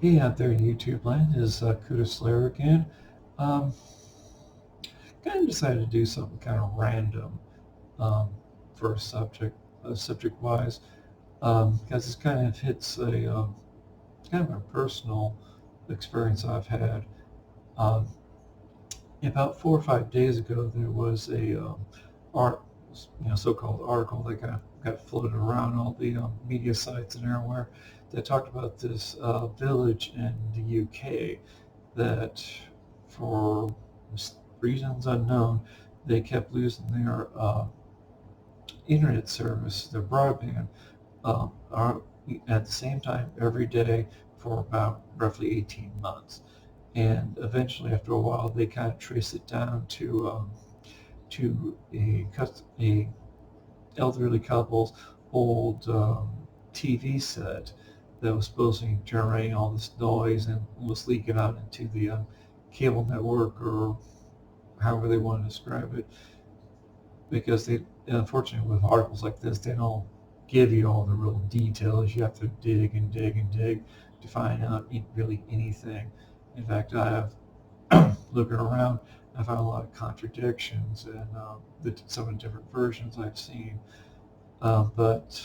Hey out there in YouTube land, is Kuda Slayer again. Um, Kind of decided to do something kind of random um, for a subject-wise, because this kind of hits kind of a personal experience I've had. Um, about 4 or 5 days ago, there was a art, so-called article that got floated around all the media sites and everywhere that talked about this village in the UK that, for reasons unknown, they kept losing their internet service, their broadband, are at the same time every day for about roughly 18 months. And eventually, after a while, they kind of traced it down to a elderly couple's old TV set that was supposed to be generating all this noise and was leaking out into the cable network, or however they want to describe it. Because they, unfortunately, with articles like this, they don't give you all the real details. You have to dig and dig and dig to find out really anything. In fact, I have looking around, I found a lot of contradictions in some of the different versions I've seen. But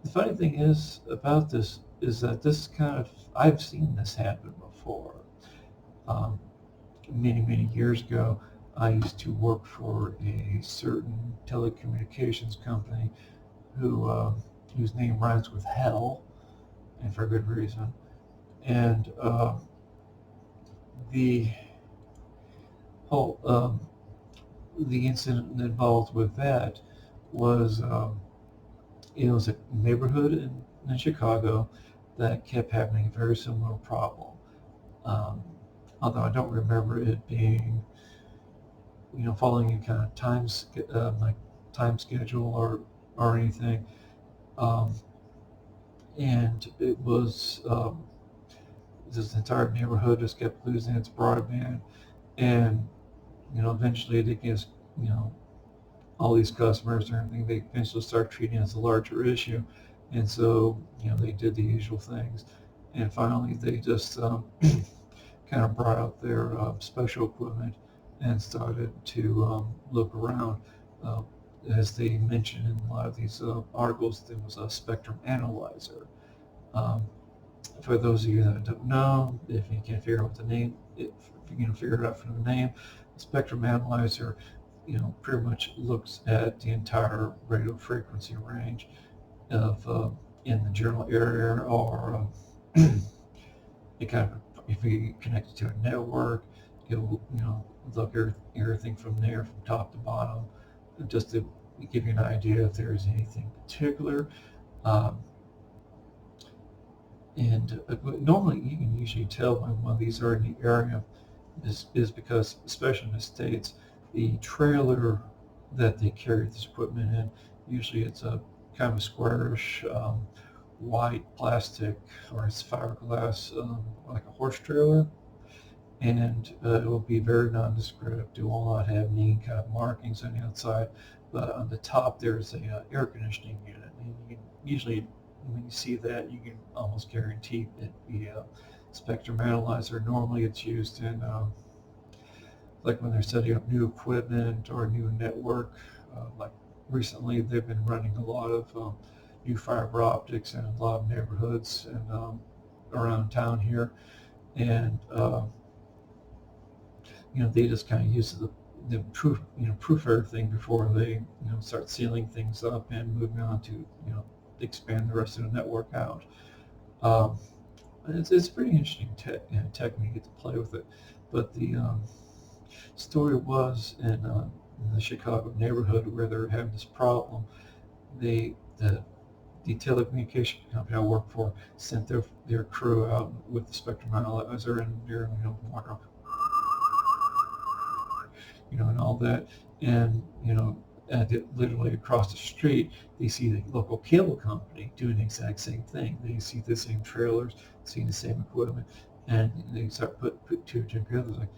the funny thing is about this is that this kind of, I've seen this happen before. Um, many years ago, I used to work for a certain telecommunications company whose name rhymes with hell, and for good reason. And the whole the incident involved with that was it was a neighborhood in Chicago that kept having a very similar problem. Um, Although I don't remember it being, following a kind of like time schedule or anything. Um, and it was this entire neighborhood just kept losing its broadband, and eventually they just, all these customers and everything, they eventually start treating it as a larger issue, and so they did the usual things, and finally they just kind of brought out their special equipment and started to look around. Uh, as they mentioned in a lot of these articles, there was a spectrum analyzer. Um, for those of you that don't know, if you can't figure out the name, if you can figure it out from the name, the spectrum analyzer, pretty much looks at the entire radio frequency range of in the general area, or it kind of, if you connect it to a network, it'll look at everything from there, from top to bottom, just to give you an idea if there's anything particular. Um, and normally you can usually tell when one of these are in the area is because, especially in the States, the trailer that they carry this equipment in, usually it's a kind of a squarish white plastic, or it's fiberglass, like a horse trailer, and it will be very nondescript. It will not have any kind of markings on the outside, but on the top there's a air conditioning unit, and you can usually, when you see that, you can almost guarantee it be a spectrum analyzer. Normally it's used in like when they're setting up new equipment or a new network. Like recently, they've been running a lot of new fiber optics in a lot of neighborhoods and around town here, and they just kind of use the proof everything before they start sealing things up and moving on to expand the rest of the network out. Um, it's pretty interesting technique to play with it, but the story was in the Chicago neighborhood where they're having this problem. The telecommunication company I work for sent their crew out with the spectrum analyzer, and they're walking around, and all that, and literally across the street, they see the local cable company doing the exact same thing. They see the same trailers, seeing the same equipment, and they start put two together, like,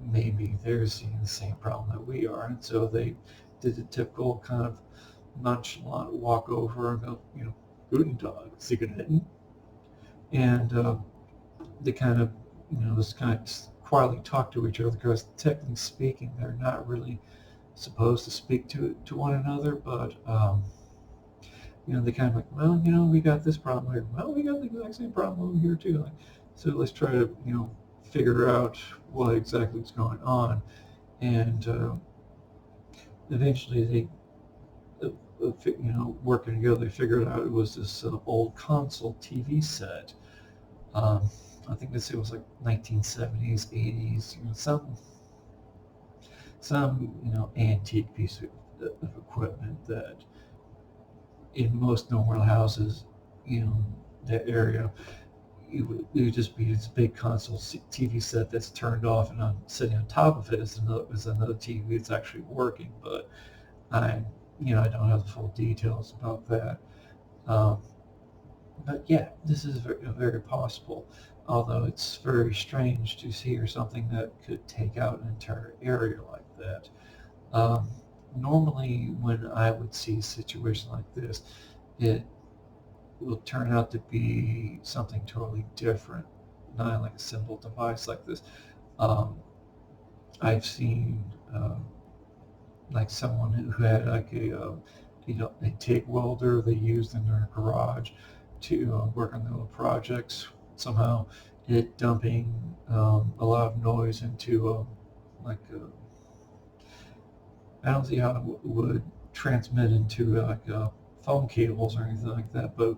maybe they're seeing the same problem that we are. And so they did the typical kind of nonchalant walk over and go, Guten Tag, Zigaretten. and they kind of, just kind of quietly talk to each other, because technically speaking, they're not really supposed to speak to one another, but they kind of like, well, we got this problem here. Well, we got the exact same problem over here too. Like, so let's try to, figure out what exactly is going on, and eventually working together, they figured out it was this old console TV set. Um, I think it was like 1970s, 80s, some antique piece of equipment that in most normal houses, that area, it would just be this big console TV set that's turned off, and sitting on top of it is another TV that's actually working. But I, I don't have the full details about that. Um, but yeah, this is very possible. Although it's very strange to hear something that could take out an entire area like that. Um, Normally, when I would see a situation like this, it will turn out to be something totally different, not like a simple device like this. Um, I've seen like someone who had like a TIG welder they used in their garage to work on their little projects. Somehow, it dumping a lot of noise into like I don't see how it would transmit into like phone cables or anything like that, but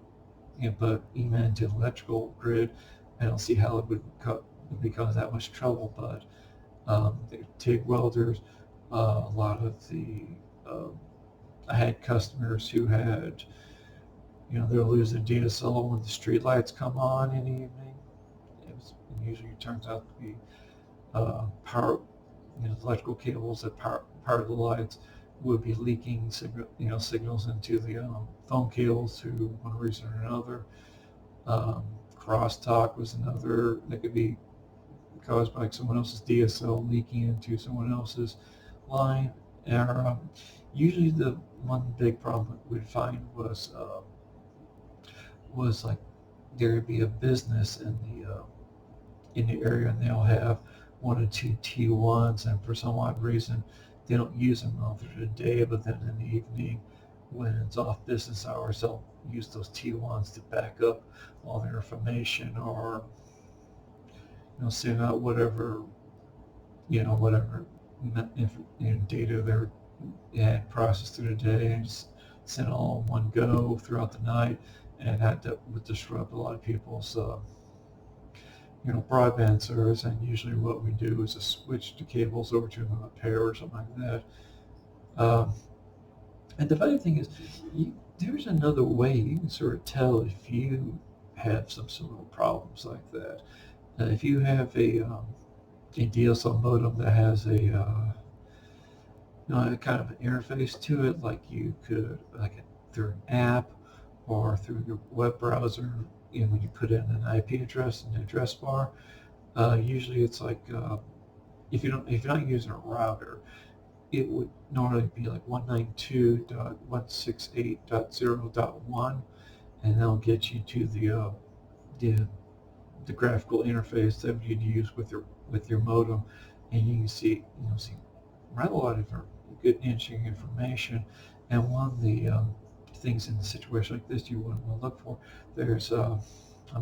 but even into the electrical grid, I don't see how it would cause that much trouble. But the TIG welders, a lot of the I had customers who had, they'll lose their DSL when the street lights come on in the evening. It usually turns out to be power, electrical cables that power the lights would be leaking signals into the phone cables to one reason or another. Crosstalk was another that could be caused by someone else's DSL leaking into someone else's line. Or, usually the one big problem we'd find was like there would be a business in the area, and they'll have one or two T1s, and for some odd reason they don't use them all through the day, but then in the evening when it's off business hours, they'll use those T1s to back up all their information, or send out whatever whatever data they had processed through the day, and just send it all in one go throughout the night, and that would disrupt a lot of people's broadband service. And usually what we do is just switch the cables over to a pair or something like that. Um, and the funny thing is, there's another way you can sort of tell if you have some sort of problems like that. If you have a DSL modem that has a kind of an interface to it, like you could, like through an app or through your web browser, when you put in an IP address in the address bar, usually it's like if you're not using a router, it would normally be like 192.168.0.1, and that'll get you to the graphical interface that you'd use with your modem, and you can see rather a lot of good interesting information. And one of the things in a situation like this you wouldn't want to look for, there's I'm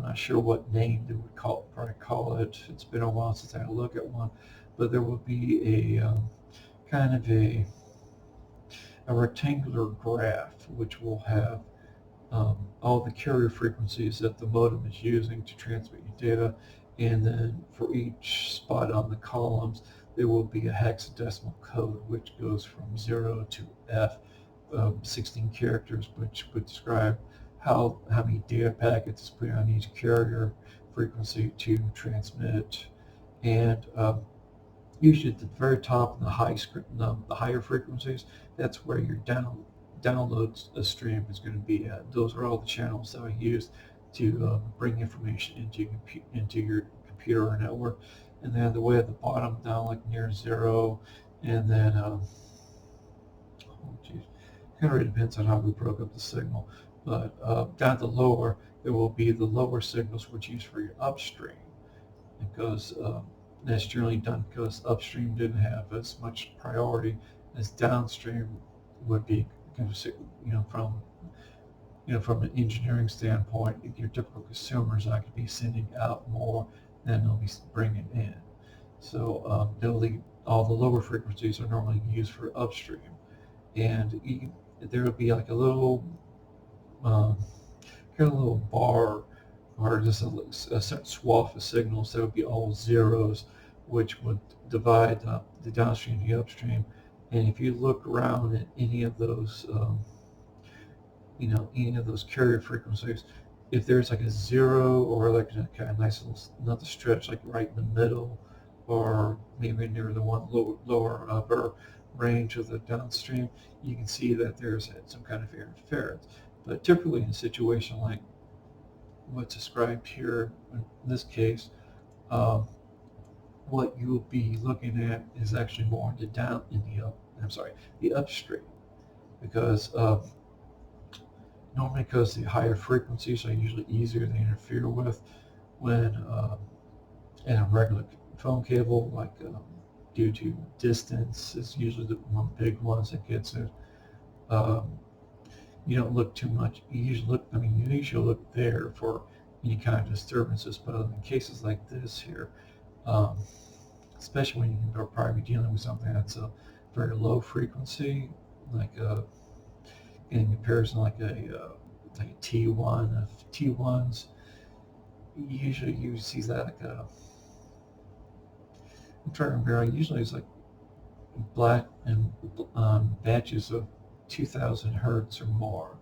not sure what name they would probably call it. It's been a while since I had a look at one, but there will be a kind of a rectangular graph which will have all the carrier frequencies that the modem is using to transmit your data, and then for each spot on the columns there will be a hexadecimal code which goes from 0 to F, 16 characters, which would describe how many data packets is put on each carrier frequency to transmit. And usually at the very top, in the higher frequencies, that's where your download stream is going to be at. Those are all the channels that are used to bring information into your computer or network. And then the way at the bottom down, like near 0, and then kind of depends on how we broke up the signal. But down at the lower, there will be the lower signals which you use for your upstream, because that's generally done because upstream didn't have as much priority as downstream would be. From an engineering standpoint, your typical consumer is not going to be sending out more than they'll be bringing in. So all the lower frequencies are normally used for upstream, and there will be like a little bar or just a certain swath of signals that would be all zeros, which would divide the downstream and the upstream. And if you look around at any of those carrier frequencies, if there's like a zero or like a kind of nice little another stretch like right in the middle, or maybe near the one lower upper range of the downstream, you can see that there's some kind of interference. But typically in a situation like what's described here in this case, what you will be looking at is actually more the upstream, because normally because the higher frequencies are usually easier to interfere with when in a regular phone cable, like due to distance is usually the one big ones that gets it. You don't look too much. You usually look there for any kind of disturbances, but in cases like this here, especially when you're probably dealing with something that's a very low frequency, like in comparison like a T1 of T1s, usually you see that like I'm trying to remember, usually it's like black and batches of 2,000 hertz or more,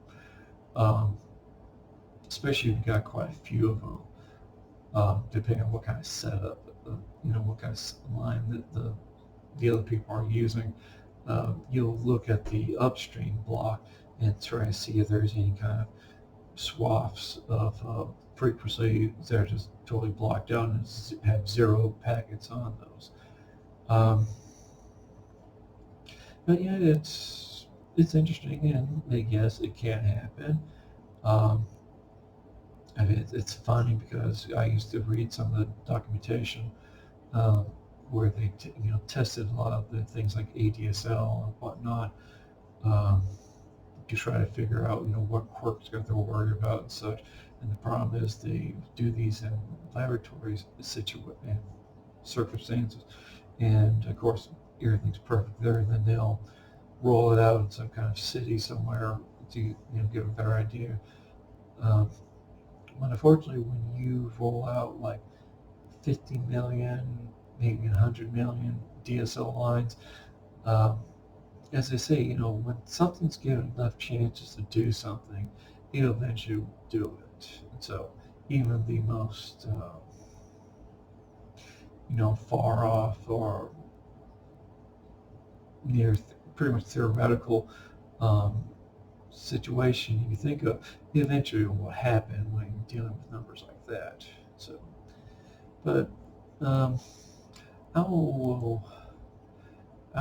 especially if you've got quite a few of them, depending on what kind of setup, what kind of line that the other people are using. You'll look at the upstream block and try to see if there's any kind of swaths of frequency that are just totally blocked out and have zero packets on those. But yeah, it's interesting, and yes, it can happen. It's funny because I used to read some of the documentation where they tested a lot of the things like ADSL and whatnot, to try to figure out what quirks they're worried about and such. And the problem is they do these in laboratory circumstances, and of course everything's perfect there. And then they'll roll it out in some kind of city somewhere to give a better idea. But unfortunately, when you roll out like 50 million, maybe 100 million DSL lines, as I say, when something's given enough chances to do something, it'll eventually do it. And so even the most, far off or near pretty much theoretical situation you think of, eventually will happen when you're dealing with numbers like that. So, but I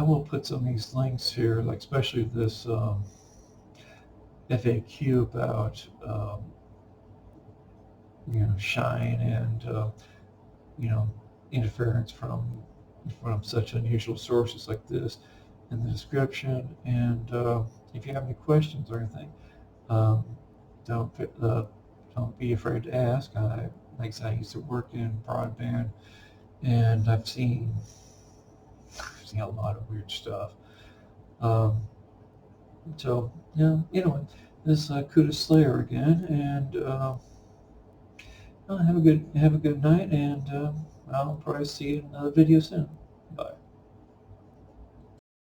will put some of these links here, like especially this FAQ about shine and interference from such unusual sources like this in the description. And if you have any questions or anything, don't be afraid to ask. Like I said, I used to work in broadband, and I've seen a lot of weird stuff. So anyway, this is Kuda Slayer again, and have a good night, and I'll probably see you in another video soon.